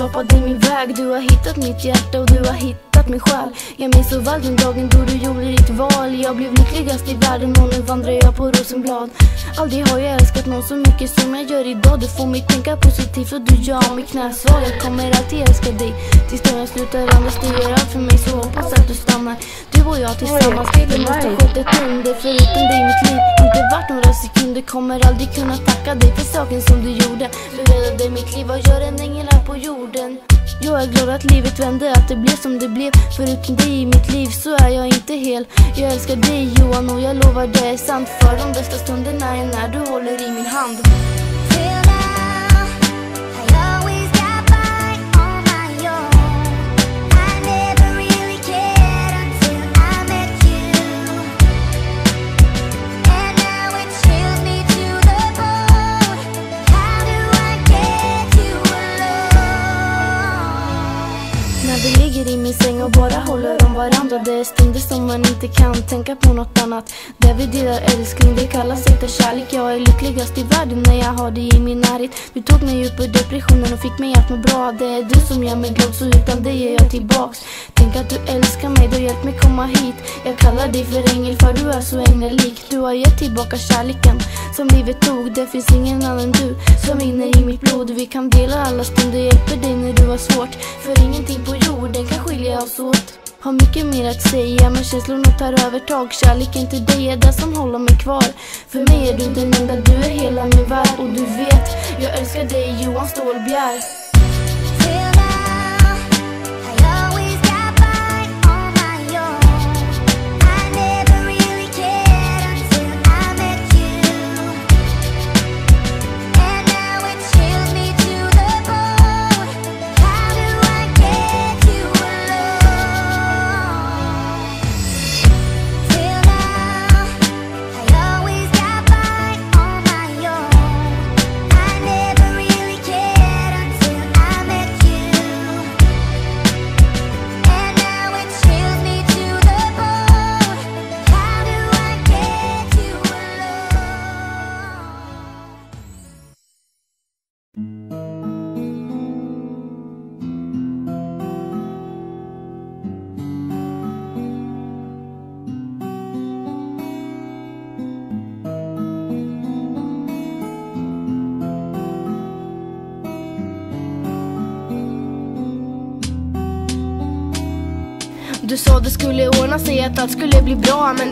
skapade min väg. Du har hittat mitt hjärta och du har hittat min själ. Jag minns så väl den dagen då du gjorde ditt val. Jag blev lyckligast i världen och nu vandrar jag på Rosenblad. Aldrig har jag älskat någon så mycket som jag gör idag. Du får mig tänka positivt och du gör mig knäsvar. Jag kommer alltid älska dig tills dagen slutar andas. Du gör allt för mig, så hoppas att du stannar. Du och jag tillsammans, vi måste skjuta ett under. Förutom dig mitt liv, inte vart några sekunder. Kommer aldrig kunna tacka dig för saken som du gjorde. Du räddade mitt liv och gör en ängel här på jorden. Jag är glad att livet vände, att det blev som det blev. Förutom dig i mitt liv så är jag inte hel. Jag älskar dig Johan och jag lovar det är sant. För de bästa stunderna är när du håller i min hand. När vi ligger i min säng och bara håller om varandra. Det är stunder som man inte kan tänka på något annat. Där vi delar älskling, det kallas äkta kärlek. Jag är lyckligast i världen när jag har dig i min närhet. Du tog mig upp ur depressionen och fick mig att må bra. Det är du som gör mig glad, så utan dig är jag tillbaks. Tänk att du älskar mig, du hjälpt mig komma hit. Jag kallar dig för ängel för du är så änglalik. Du har gett tillbaka kärleken som livet tog. Det finns ingen annan än du som rinner i mitt blod. Vi kan dela alla stunder, hjälper dig när du har svårt. För ingenting på jorden kan skilja oss åt. Har mycket mer att säga men känslorna tar övertag. Kärleken till dig är det som håller mig kvar. För mig är du den enda, du är hela min värld. Och du vet, jag älskar dig Johan Stålbjer. Du sa det skulle ordna sig, att allt skulle bli bra, men